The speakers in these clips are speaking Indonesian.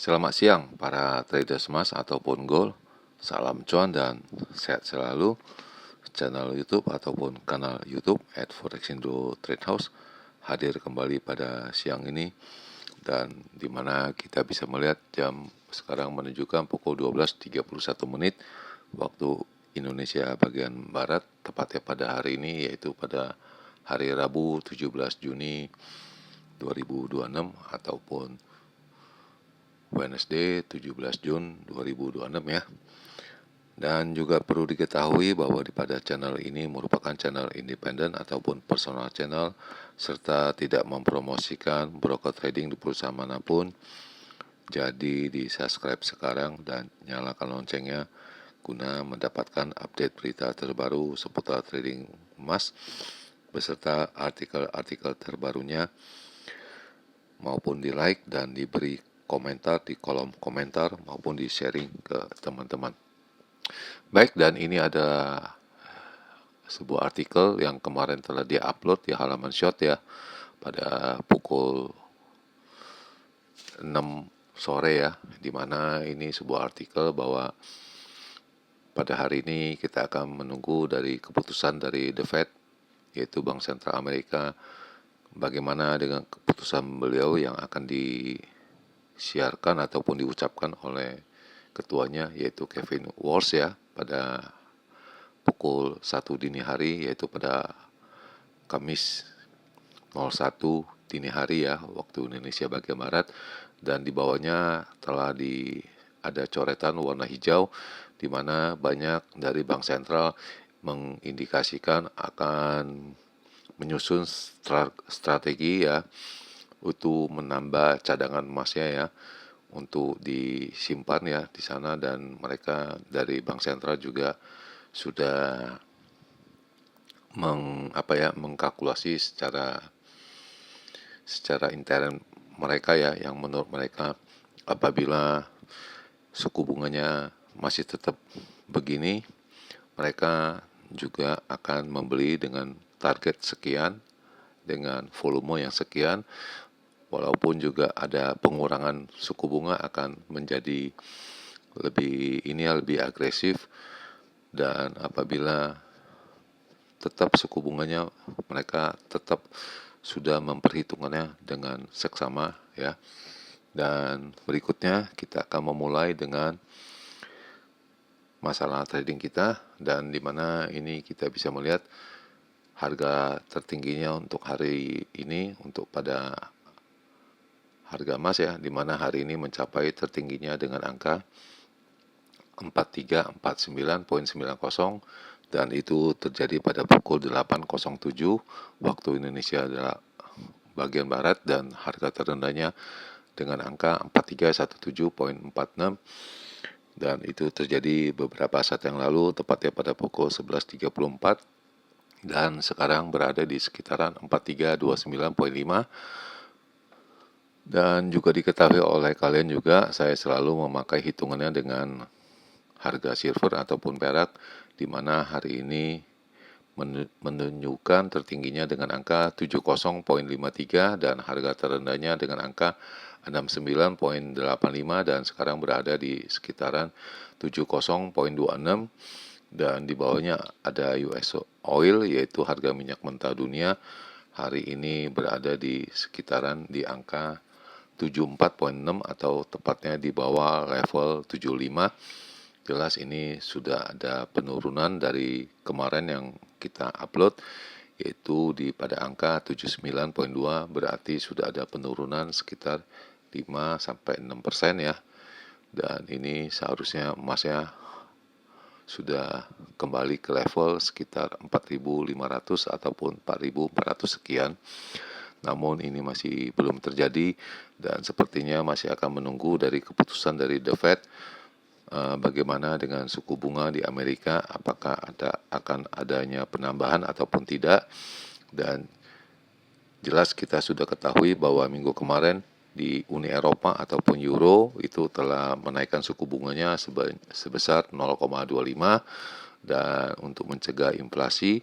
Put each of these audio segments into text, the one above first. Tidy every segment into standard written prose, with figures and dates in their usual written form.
Selamat siang para traders emas ataupun gold. Salam cuan dan sehat selalu. Channel YouTube ataupun kanal YouTube @forexindo trade house hadir kembali pada siang ini, dan dimana kita bisa melihat jam sekarang menunjukkan pukul 12.31 menit waktu Indonesia bagian Barat, tepatnya pada hari ini, yaitu pada hari Rabu 17 Juni 2026 ataupun Wednesday 17 Jun 2026 ya. Dan juga perlu diketahui bahwa pada channel ini merupakan channel independen ataupun personal channel, serta tidak mempromosikan broker trading di perusahaan manapun. Jadi di subscribe sekarang dan nyalakan loncengnya guna mendapatkan update berita terbaru seputar trading emas beserta artikel-artikel terbarunya, maupun di like dan diberi komentar di kolom komentar maupun di sharing ke teman-teman. Baik, dan ini ada sebuah artikel yang kemarin telah dia-upload di halaman Short ya, pada pukul 6 sore ya, dimana ini sebuah artikel bahwa pada hari ini kita akan menunggu dari keputusan dari The Fed, yaitu Bank Sentral Amerika, bagaimana dengan keputusan beliau yang akan disiarkan ataupun diucapkan oleh ketuanya, yaitu Kevin Walsh ya, pada pukul 1 dini hari, yaitu pada Kamis 01 dini hari ya, waktu Indonesia bagian Barat, dan di bawahnya telah ada coretan warna hijau, di mana banyak dari Bank Sentral mengindikasikan akan menyusun strategi ya untuk menambah cadangan emasnya ya, untuk disimpan ya di sana, dan mereka dari Bank Sentral juga sudah mengkalkulasi secara intern mereka ya, yang menurut mereka apabila suku bunganya masih tetap begini, mereka juga akan membeli dengan target sekian, dengan volume yang sekian, walaupun juga ada pengurangan suku bunga akan menjadi lebih agresif. Dan apabila tetap suku bunganya mereka tetap sudah memperhitungannya dengan seksama ya. Dan berikutnya kita akan memulai dengan masalah trading kita, dan dimana ini kita bisa melihat harga tertingginya untuk hari ini untuk pada harga emas ya, dimana hari ini mencapai tertingginya dengan angka 4349.90, dan itu terjadi pada pukul 8.07 waktu Indonesia bagian Barat, dan harga terendahnya dengan angka 4317.46, dan itu terjadi beberapa saat yang lalu, tepatnya pada pukul 11.34, dan sekarang berada di sekitaran 4329.5. Dan juga diketahui oleh kalian juga, saya selalu memakai hitungannya dengan harga silver ataupun perak, di mana hari ini menunjukkan tertingginya dengan angka 70.53 dan harga terendahnya dengan angka 69.85, dan sekarang berada di sekitaran 70.26, dan di bawahnya ada US oil, yaitu harga minyak mentah dunia hari ini berada di sekitaran di angka 74.6 atau tepatnya di bawah level 75. Jelas ini sudah ada penurunan dari kemarin yang kita upload, yaitu pada angka 79.2, berarti sudah ada penurunan sekitar 5-6% ya. Dan ini seharusnya emasnya sudah kembali ke level sekitar 4.500 ataupun 4.400 sekian. Namun ini masih belum terjadi, dan sepertinya masih akan menunggu dari keputusan dari The Fed, bagaimana dengan suku bunga di Amerika, apakah akan adanya penambahan ataupun tidak. Dan jelas kita sudah ketahui bahwa minggu kemarin di Uni Eropa ataupun Euro itu telah menaikkan suku bunganya sebesar 0,25 dan untuk mencegah inflasi.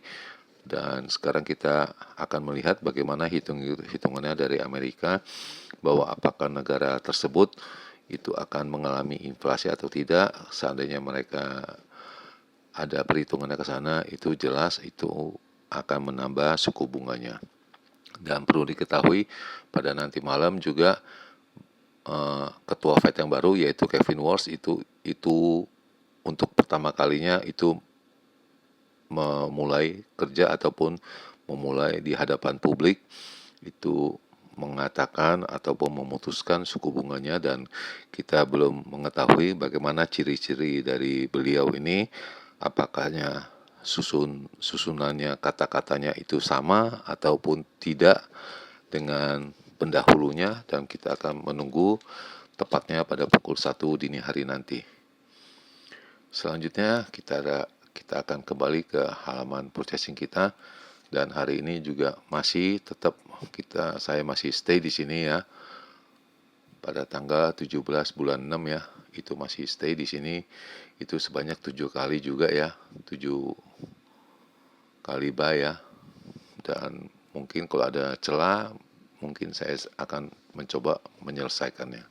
Dan sekarang kita akan melihat bagaimana hitungannya dari Amerika, bahwa apakah negara tersebut itu akan mengalami inflasi atau tidak. Seandainya mereka ada perhitungannya ke sana, itu jelas itu akan menambah suku bunganya. Dan perlu diketahui pada nanti malam juga ketua Fed yang baru yaitu Kevin Warsh itu untuk pertama kalinya itu memulai kerja ataupun memulai di hadapan publik itu mengatakan ataupun memutuskan suku bunganya, dan kita belum mengetahui bagaimana ciri-ciri dari beliau ini, apakahnya susunannya kata-katanya itu sama ataupun tidak dengan pendahulunya, dan kita akan menunggu tepatnya pada pukul 1 dini hari nanti. Selanjutnya kita akan kembali ke halaman processing kita, dan hari ini juga masih tetap saya masih stay di sini ya. Pada tanggal 17 bulan 6 ya, itu masih stay di sini. Itu sebanyak 7 kali juga ya, 7 kali buy ya. Dan mungkin kalau ada celah, mungkin saya akan mencoba menyelesaikannya.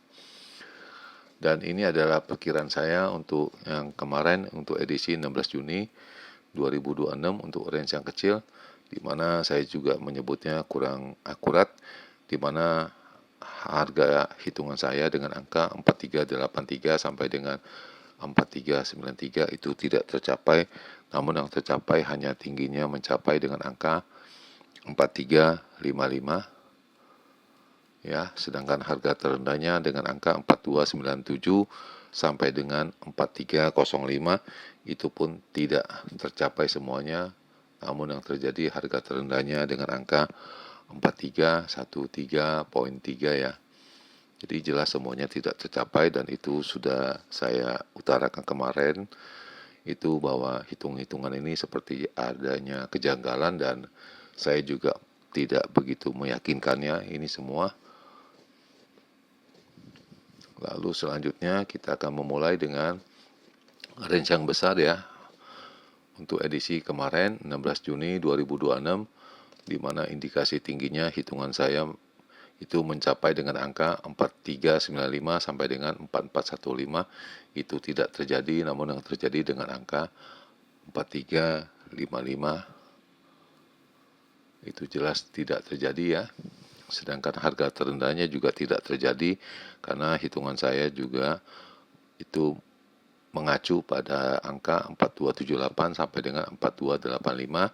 Dan ini adalah perkiraan saya untuk yang kemarin untuk edisi 16 Juni 2026 untuk range yang kecil, di mana saya juga menyebutnya kurang akurat, di mana harga hitungan saya dengan angka 4383 sampai dengan 4393 itu tidak tercapai, namun yang tercapai hanya tingginya mencapai dengan angka 4355 ya, sedangkan harga terendahnya dengan angka 4297 sampai dengan 4305 itu pun tidak tercapai semuanya, namun yang terjadi harga terendahnya dengan angka 4313.3 ya. Jadi jelas semuanya tidak tercapai, dan itu sudah saya utarakan kemarin itu bahwa hitung-hitungan ini seperti adanya kejanggalan, dan saya juga tidak begitu meyakinkannya ini semua. Lalu selanjutnya kita akan memulai dengan range yang besar ya. Untuk edisi kemarin 16 Juni 2026, di mana indikasi tingginya hitungan saya itu mencapai dengan angka 4395 sampai dengan 4415, itu tidak terjadi, namun yang terjadi dengan angka 4355 itu jelas tidak terjadi ya. Sedangkan harga terendahnya juga tidak terjadi, karena hitungan saya juga itu mengacu pada angka 4278 sampai dengan 4285,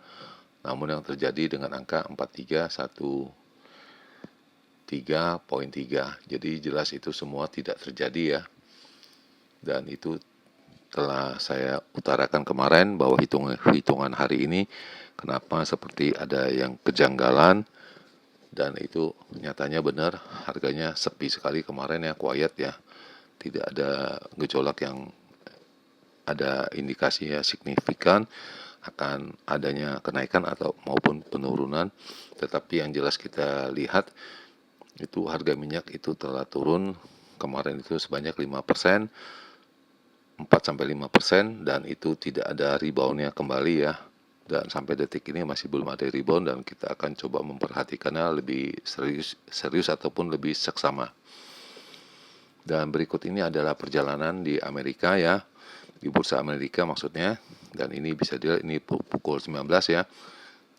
namun yang terjadi dengan angka 4313.3. Jadi jelas itu semua tidak terjadi ya. Dan itu telah saya utarakan kemarin bahwa hitungan hari ini kenapa seperti ada yang kejanggalan, dan itu nyatanya benar, harganya sepi sekali kemarin ya, quiet ya, tidak ada gejolak yang ada indikasinya signifikan akan adanya kenaikan atau maupun penurunan. Tetapi yang jelas kita lihat itu harga minyak itu telah turun kemarin itu sebanyak 5%, 4-5%, dan itu tidak ada reboundnya kembali ya. Dan sampai detik ini masih belum ada rebound, dan kita akan coba memperhatikannya lebih serius ataupun lebih seksama. Dan berikut ini adalah perjalanan di Amerika ya, di bursa Amerika maksudnya. Dan ini bisa dilihat ini pukul 19 ya,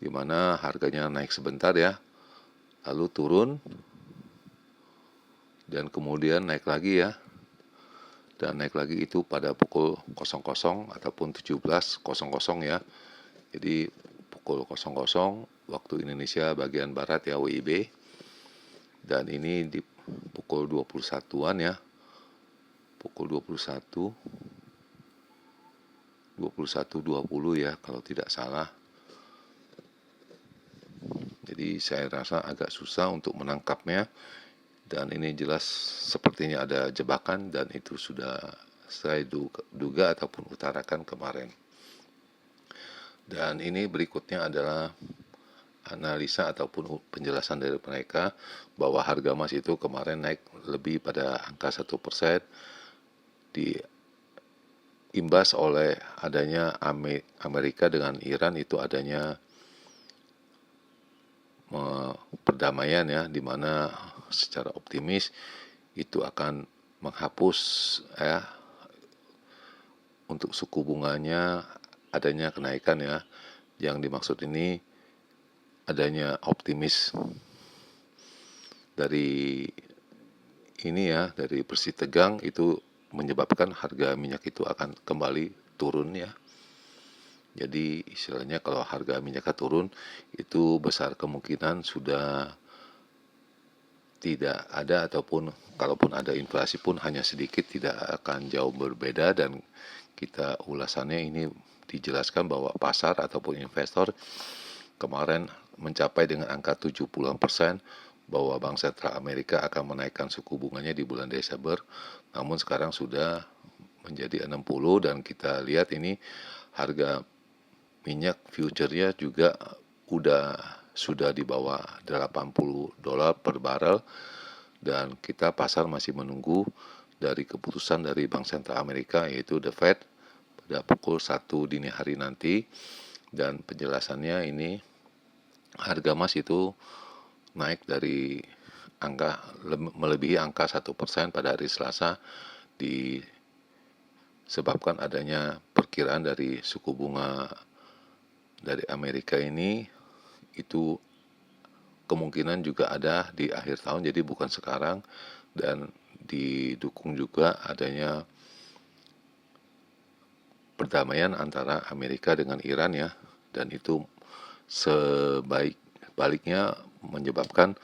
di mana harganya naik sebentar ya, lalu turun, dan kemudian naik lagi ya. Dan naik lagi itu pada pukul 00 ataupun 17.00 ya. Jadi pukul 00 waktu Indonesia bagian barat ya, WIB. Dan ini di pukul 21-an ya. Pukul 21.20 ya kalau tidak salah. Jadi saya rasa agak susah untuk menangkapnya. Dan ini jelas sepertinya ada jebakan, dan itu sudah saya duga ataupun utarakan kemarin. Dan ini berikutnya adalah analisa ataupun penjelasan dari mereka bahwa harga emas itu kemarin naik lebih pada angka 1%, diimbas oleh adanya Amerika dengan Iran itu adanya perdamaian ya, di mana secara optimis itu akan menghapus ya untuk suku bunganya adanya kenaikan ya. Yang dimaksud ini adanya optimis dari ini ya, dari bersih tegang itu menyebabkan harga minyak itu akan kembali turun ya. Jadi istilahnya kalau harga minyaknya turun itu besar kemungkinan sudah tidak ada, ataupun kalaupun ada inflasi pun hanya sedikit, tidak akan jauh berbeda. Dan kita ulasannya ini dijelaskan bahwa pasar ataupun investor kemarin mencapai dengan angka 70% bahwa Bank Sentral Amerika akan menaikkan suku bunganya di bulan Desember. Namun sekarang sudah menjadi 60, dan kita lihat ini harga minyak future-nya juga sudah di bawah $80 per barel, dan kita pasar masih menunggu dari keputusan dari Bank Sentral Amerika, yaitu The Fed, pada pukul 1 dini hari nanti. Dan penjelasannya ini harga emas itu naik dari angka melebihi angka 1% pada hari Selasa, disebabkan adanya perkiraan dari suku bunga dari Amerika ini itu kemungkinan juga ada di akhir tahun, jadi bukan sekarang. Dan didukung juga adanya perdamaian antara Amerika dengan Iran ya, dan itu baliknya menyebabkan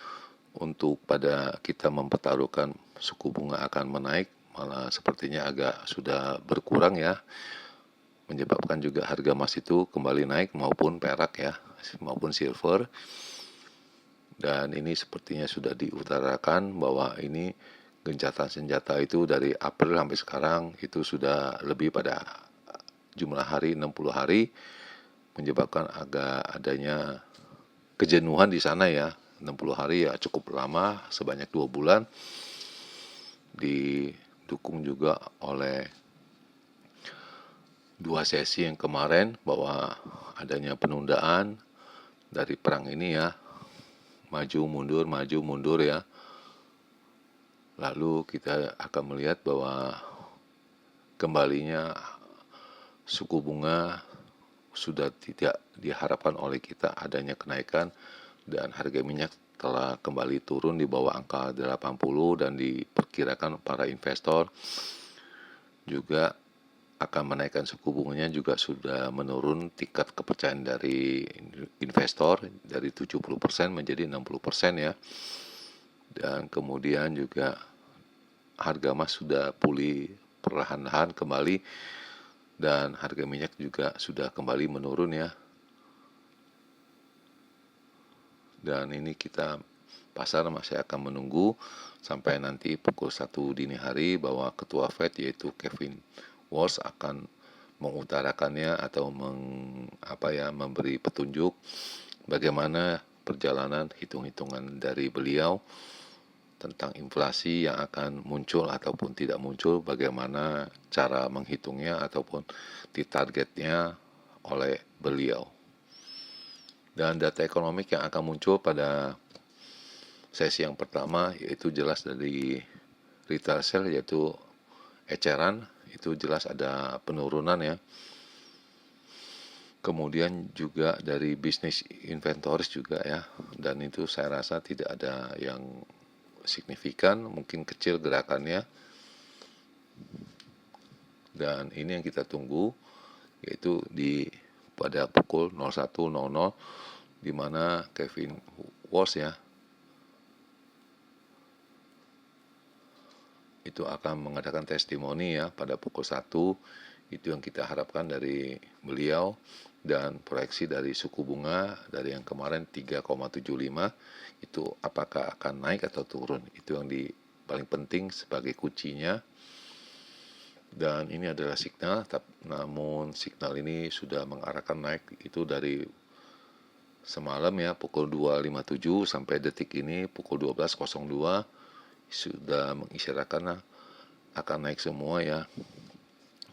untuk pada kita mempertaruhkan suku bunga akan menaik, malah sepertinya agak sudah berkurang ya, menyebabkan juga harga emas itu kembali naik, maupun perak ya, maupun silver. Dan ini sepertinya sudah diutarakan bahwa ini gencatan senjata itu dari April sampai sekarang itu sudah lebih pada jumlah hari 60 hari, menyebabkan agak adanya kejenuhan di sana ya. 60 hari ya cukup lama, sebanyak 2 bulan. Didukung juga oleh 2 sesi yang kemarin bahwa adanya penundaan dari perang ini ya, maju mundur ya. Lalu kita akan melihat bahwa kembalinya suku bunga sudah tidak diharapkan oleh kita adanya kenaikan, dan harga minyak telah kembali turun di bawah angka 80, dan diperkirakan para investor juga akan menaikkan suku bunganya juga sudah menurun tingkat kepercayaan dari investor dari 70% menjadi 60% ya. Dan kemudian juga harga emas sudah pulih perlahan-lahan kembali, dan harga minyak juga sudah kembali menurun ya. Dan ini kita pasar masih akan menunggu sampai nanti pukul 1 dini hari bahwa Ketua Fed yaitu Kevin Walsh akan mengutarakannya atau memberi petunjuk bagaimana perjalanan hitung-hitungan dari beliau tentang inflasi yang akan muncul ataupun tidak muncul, bagaimana cara menghitungnya ataupun ditargetnya oleh beliau. Dan data ekonomik yang akan muncul pada sesi yang pertama yaitu jelas dari retail sale, yaitu eceran, itu jelas ada penurunan ya. Kemudian juga dari bisnis inventories juga ya, dan itu saya rasa tidak ada yang signifikan, mungkin kecil gerakannya. Dan ini yang kita tunggu, yaitu pada pukul 01.00 di mana Kevin Walsh ya itu akan mengadakan testimoni ya pada pukul 1. Itu yang kita harapkan dari beliau. Dan proyeksi dari suku bunga dari yang kemarin 3,75 itu apakah akan naik atau turun, itu yang paling penting sebagai kuncinya. Dan ini adalah signal, namun signal ini sudah mengarahkan naik itu dari semalam ya pukul 2.57 sampai detik ini pukul 12.02 sudah mengisyaratkan akan naik semua ya.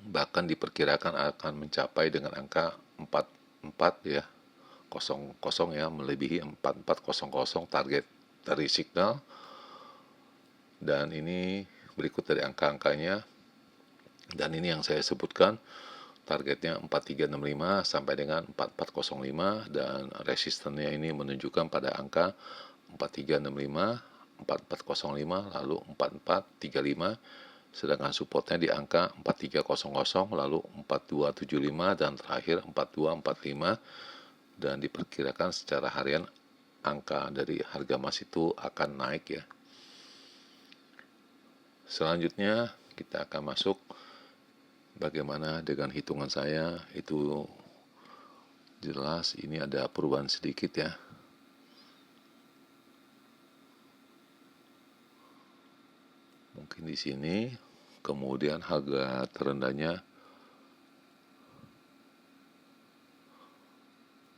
Bahkan diperkirakan akan mencapai dengan angka 44 ya, 00 ya, melebihi 4400 target dari signal. Dan ini berikut dari angka-angkanya, dan ini yang saya sebutkan. Targetnya 4365 sampai dengan 4405, dan resistennya ini menunjukkan pada angka 4365, 4405, lalu 4435, sedangkan supportnya di angka 4300, lalu 4275, dan terakhir 4245. Dan diperkirakan secara harian angka dari harga emas itu akan naik ya. Selanjutnya kita akan masuk bagaimana dengan hitungan saya. Itu jelas ini ada perubahan sedikit ya. Mungkin di sini, kemudian harga terendahnya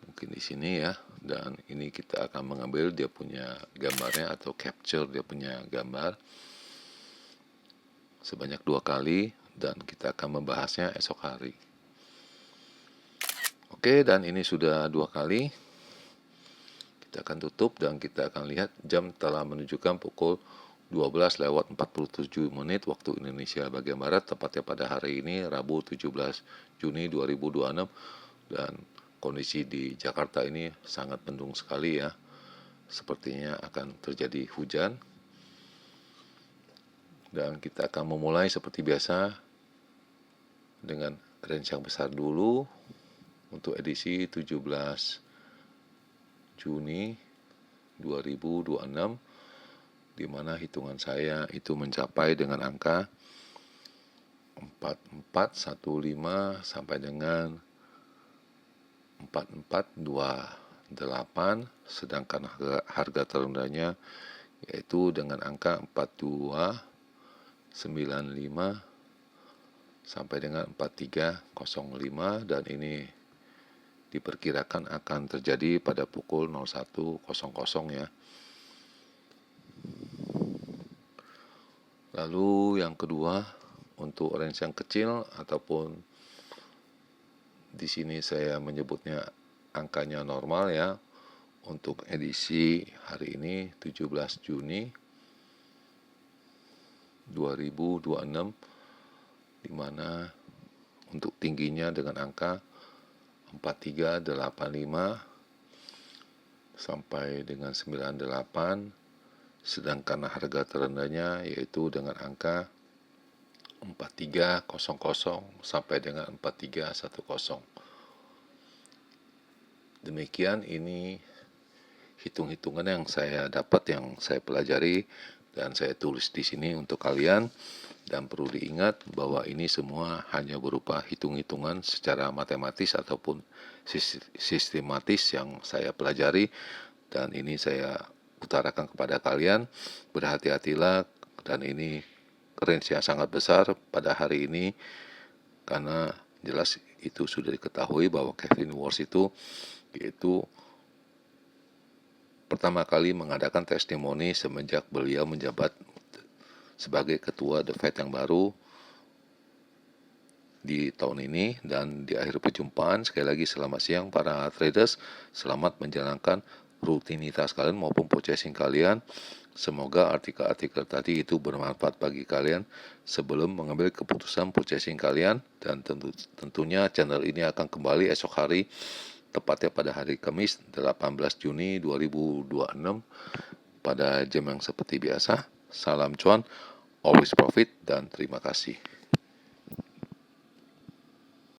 mungkin di sini ya, dan ini kita akan mengambil dia punya gambarnya atau capture dia punya gambar sebanyak 2 kali, dan kita akan membahasnya esok hari. Oke, dan ini sudah 2 kali. Kita akan tutup dan kita akan lihat jam telah menunjukkan pukul 12:47 waktu Indonesia bagian Barat, tepatnya pada hari ini Rabu 17 Juni 2026, dan kondisi di Jakarta ini sangat mendung sekali ya. Sepertinya akan terjadi hujan. Dan kita akan memulai seperti biasa dengan range yang besar dulu untuk edisi 17 Juni 2026, di mana hitungan saya itu mencapai dengan angka 4415 sampai dengan 4428, sedangkan harga terendahnya yaitu dengan angka 4295 sampai dengan 4305, dan ini diperkirakan akan terjadi pada pukul 01.00 ya. Lalu yang kedua, untuk range yang kecil ataupun di sini saya menyebutnya angkanya normal ya, untuk edisi hari ini 17 Juni 2026, di mana untuk tingginya dengan angka 4385 sampai dengan 98, sedangkan harga terendahnya yaitu dengan angka 4300 sampai dengan 4310. Demikian ini hitung-hitungan yang saya dapat, yang saya pelajari dan saya tulis di sini untuk kalian. Dan perlu diingat bahwa ini semua hanya berupa hitung-hitungan secara matematis ataupun sistematis yang saya pelajari, dan ini saya utarakan kepada kalian. Berhati-hatilah, dan ini range yang sangat besar pada hari ini, karena jelas itu sudah diketahui bahwa Kevin Warsh itu pertama kali mengadakan testimoni semenjak beliau menjabat sebagai ketua The Fed yang baru di tahun ini. Dan di akhir perjumpaan, sekali lagi selamat siang para traders, selamat menjalankan rutinitas kalian maupun purchasing kalian. Semoga artikel-artikel tadi itu bermanfaat bagi kalian sebelum mengambil keputusan purchasing kalian. Dan tentunya channel ini akan kembali esok hari, tepatnya pada hari Kamis 18 Juni 2026 pada jam yang seperti biasa. Salam cuan, always profit, dan terima kasih.